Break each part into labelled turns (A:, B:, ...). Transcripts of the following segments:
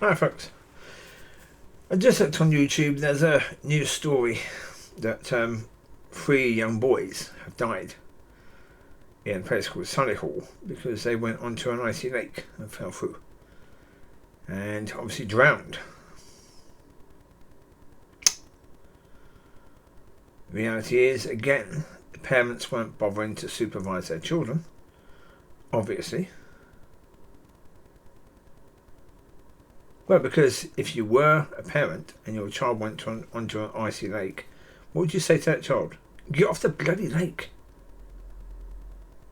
A: Hi folks, I just looked on YouTube. There's a news story that 3 young boys have died in a place called Solihull because they went onto an icy lake and fell through and obviously drowned. The reality is, again, the parents weren't bothering to supervise their children, obviously. Well, because if you were a parent and your child went onto an icy lake, what would you say to that child? Get off the bloody lake.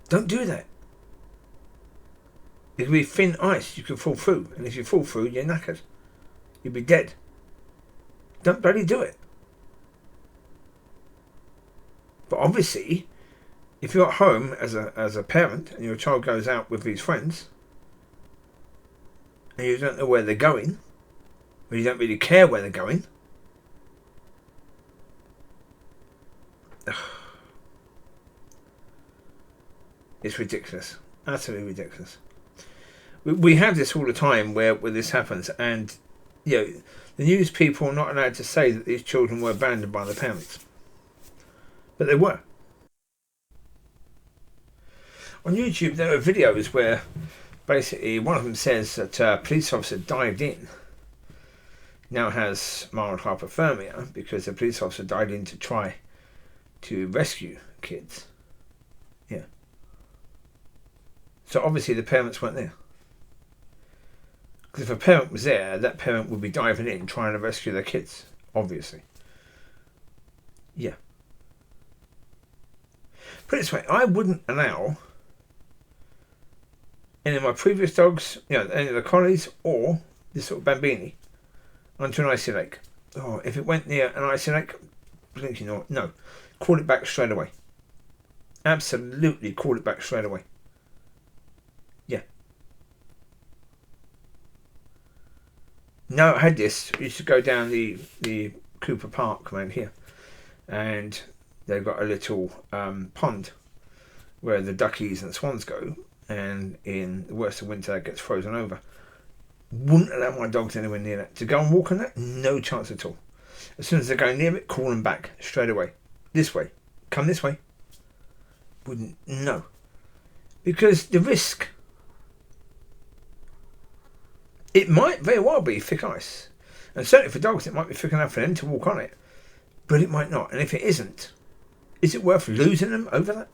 A: Don't do that. It could be thin ice, you could fall through, and if you fall through, you're knackered. You'd be dead. Don't bloody do it. But obviously, if you're at home as a parent and your child goes out with his friends, and you don't know where they're going, or you don't really care where they're going, it's ridiculous. Utterly ridiculous. We have this all the time where this happens, and the news people are not allowed to say that these children were abandoned by the parents. But they were. On YouTube there are videos where basically one of them says that a police officer dived in. Now has mild hypothermia because the police officer dived in to try to rescue kids. Yeah. So obviously the parents weren't there. Because if a parent was there, that parent would be diving in trying to rescue their kids. Obviously. Yeah. Put it this way, I wouldn't allow any of my previous dogs, any of the collies or this little bambini onto an icy lake. Oh, if it went near an icy lake, blinking no. Call it back straight away. Absolutely call it back straight away. Yeah. No, I had this. I used to go down the Cooper Park around here, and they've got a little pond where the duckies and swans go, and in the worst of winter that gets frozen over. Wouldn't allow my dogs anywhere near that. To go and walk on that, no chance at all. As soon as they go near it, call them back straight away. This way. Come this way. Wouldn't, no. Because the risk, it might very well be thick ice. And certainly for dogs it might be thick enough for them to walk on it. But it might not. And if it isn't, is it worth losing them over that?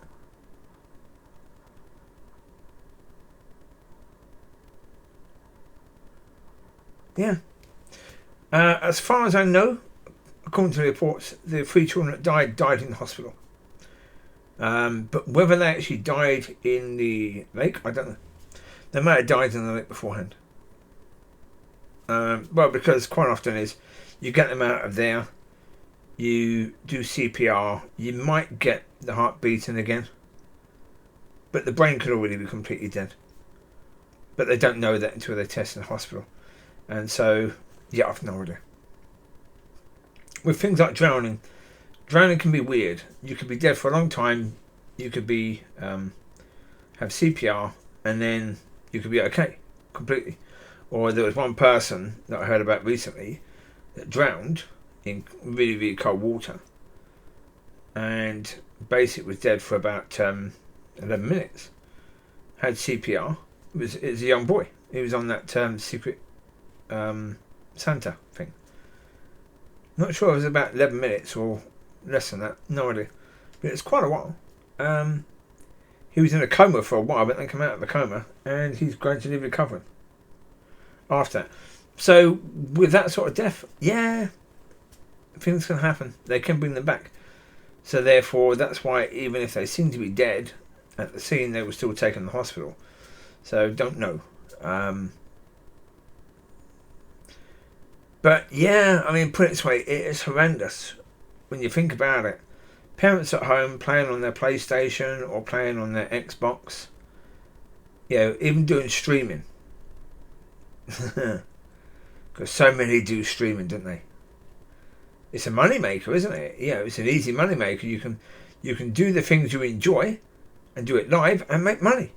A: Yeah. As far as I know, according to the reports, the 3 children that died in the hospital. But whether they actually died in the lake, I don't know. They may have died in the lake beforehand. Well, because quite often is you get them out of there, you do CPR, you might get the heart beating again, but the brain could already be completely dead. But they don't know that until they test in the hospital. And so, yeah, I've no idea. With things like drowning can be weird. You could be dead for a long time, you could be have CPR, and then you could be okay completely. Or there was one person that I heard about recently that drowned in really, really cold water, and basically was dead for about 11 minutes. Had CPR. It was a young boy. He was on that secret Santa thing. Not sure it was about 11 minutes or less than that. No idea. But it's quite a while. He was in a coma for a while, but then came out of the coma, and he's gradually recovering after that. So with that sort of death, yeah, things can happen. They can bring them back. So therefore, that's why even if they seem to be dead at the scene, they were still taken to the hospital. So don't know. But yeah, I mean, put it this way, it is horrendous when you think about it. Parents at home playing on their PlayStation or playing on their Xbox, even doing streaming. Because so many do streaming, don't they? It's a money maker, isn't it? It's an easy money maker. You can do the things you enjoy and do it live and make money.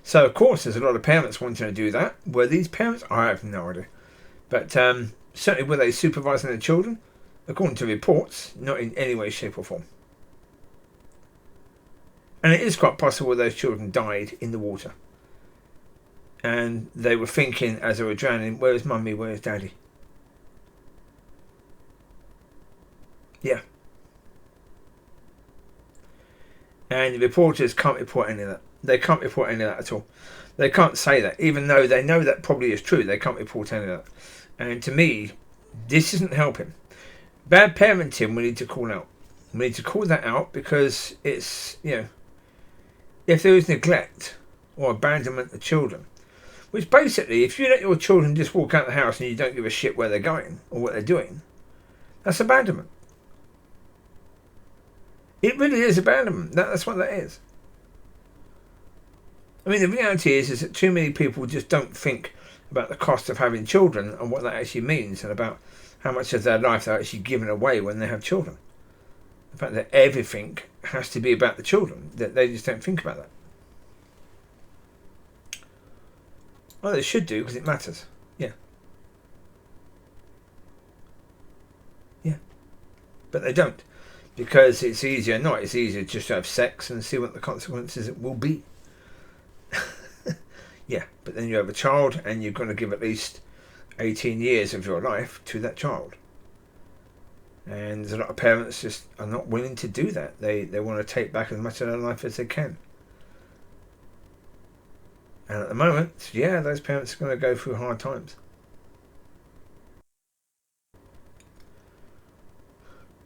A: So of course there's a lot of parents wanting to do that. Were these parents? I have no idea. But certainly were they supervising their children? According to reports, not in any way, shape or form. And it is quite possible those children died in the water. And they were thinking as they were drowning, where's mummy, where's daddy? Yeah. And the reporters can't report any of that. They can't report any of that at all. They can't say that. Even though they know that probably is true, they can't report any of that. And to me, this isn't helping. Bad parenting, we need to call out. We need to call that out because it's, if there is neglect or abandonment of children, which basically, if you let your children just walk out the house and you don't give a shit where they're going or what they're doing, that's abandonment. It really is abandonment. That's what that is. I mean, the reality is that too many people just don't think about the cost of having children and what that actually means and about how much of their life they're actually giving away when they have children. The fact that everything has to be about the children, that they just don't think about that. Well, they should do because it matters. Yeah. Yeah. But they don't. Because it's easier not. It's easier just to have sex and see what the consequences it will be. Yeah. But then you have a child and you're going to give at least 18 years of your life to that child. And there's a lot of parents just are not willing to do that. They want to take back as much of their life as they can. And at the moment, yeah, those parents are going to go through hard times.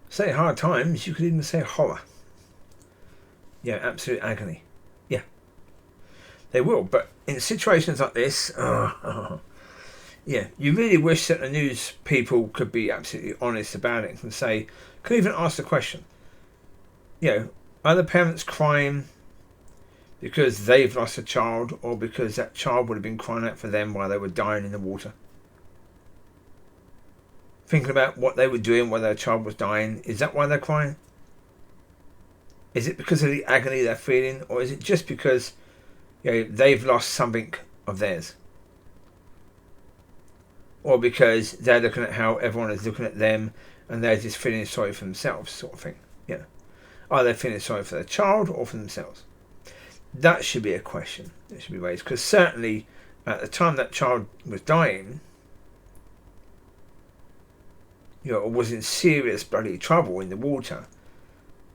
A: Say hard times, you could even say horror. Yeah, absolute agony. Yeah. They will, but in situations like this, yeah, you really wish that the news people could be absolutely honest about it and say, could even ask the question, are the parents crying because they've lost a child or because that child would have been crying out for them while they were dying in the water? Thinking about what they were doing while their child was dying, is that why they're crying? Is it because of the agony they're feeling, or is it just because they've lost something of theirs? Or because they're looking at how everyone is looking at them and they're just feeling sorry for themselves, sort of thing. Yeah. Are they feeling sorry for their child or for themselves? That should be a question that should be raised. Because certainly at the time that child was dying, or was in serious bloody trouble in the water,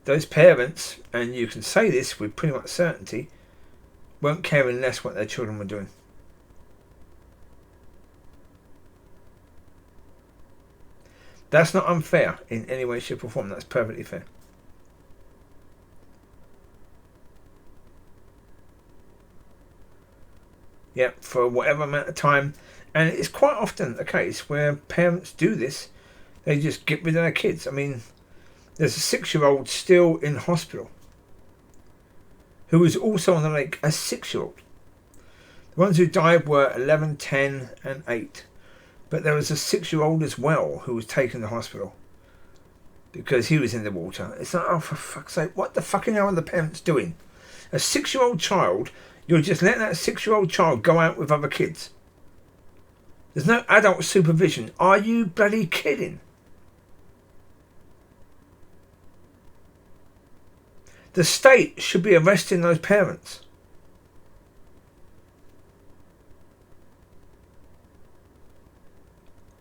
A: those parents, and you can say this with pretty much certainty, weren't caring less what their children were doing. That's not unfair in any way, shape or form. That's perfectly fair. Yeah, for whatever amount of time. And it's quite often the case where parents do this. They just get rid of their kids. I mean, there's a 6-year-old still in hospital who was also on the lake, a 6-year-old. The ones who died were 11, 10 and 8. But there was a 6-year-old as well who was taken to hospital because he was in the water. It's like, oh, for fuck's sake, what the fucking hell are the parents doing? A 6-year-old child, you're just letting that 6-year-old child go out with other kids. There's no adult supervision. Are you bloody kidding? The state should be arresting those parents.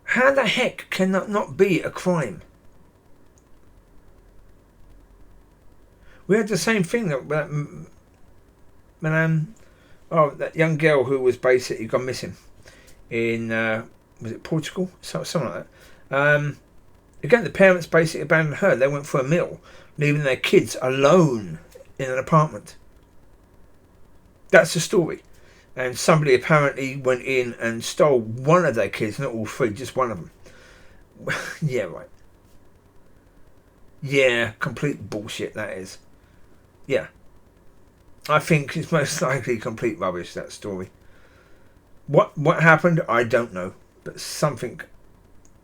A: How the heck can that not be a crime? We had the same thing that young girl who was basically gone missing in was it Portugal, something like that. Again, the parents basically abandoned her. They went for a meal, leaving their kids alone in an apartment. That's the story. And somebody apparently went in and stole one of their kids, not all three, just one of them. Yeah, right. Yeah, complete bullshit that is. Yeah. I think it's most likely complete rubbish, that story. What happened, I don't know. But something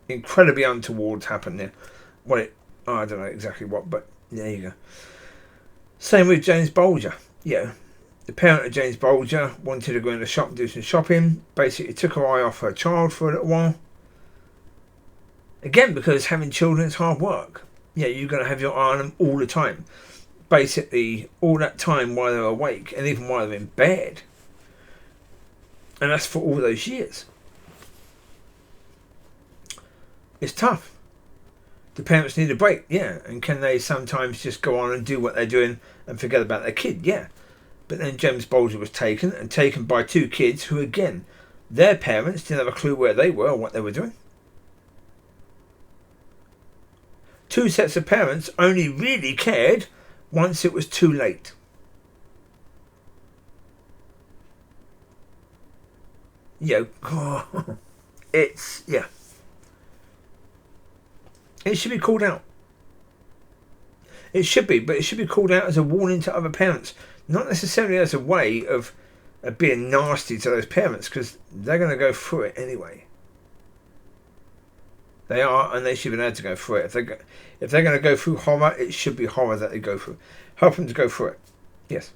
A: incredibly untoward happened there. I don't know exactly what, but there you go. Same with James Bolger. Yeah. The parent of James Bolger wanted to go in the shop and do some shopping. Basically took her eye off her child for a little while. Again, because having children is hard work. Yeah, you've got to have your eye on them all the time. Basically, all that time while they're awake and even while they're in bed. And that's for all those years. It's tough. The parents need a break, yeah. And can they sometimes just go on and do what they're doing and forget about their kid? Yeah. But then James Bolger was taken by 2 kids who, again, their parents didn't have a clue where they were or what they were doing. 2 sets of parents only really cared once it was too late. Yeah, it's, yeah. It should be called out. It should be, but it should be called out as a warning to other parents. Not necessarily as a way of being nasty to those parents, because they're going to go through it anyway. They are, and they should be allowed to go through it. If they're going to go through horror, it should be horror that they go through. Help them to go through it. Yes.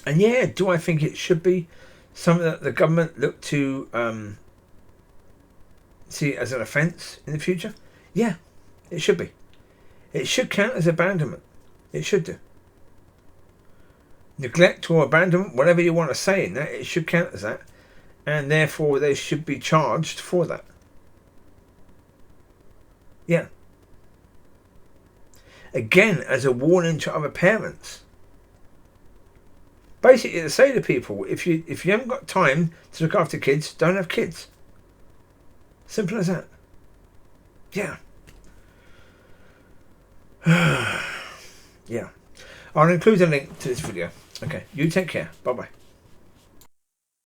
A: And yeah, do I think it should be something that the government look to see as an offence in the future? Yeah, it should be. It should count as abandonment. It should do. Neglect or abandonment, whatever you want to say in that, it should count as that. And therefore they should be charged for that. Yeah. Again, as a warning to other parents. Basically to say to people, if you haven't got time to look after kids, don't have kids. Simple as that. Yeah. Yeah. I'll include a link to this video. Okay, you take care. Bye-bye.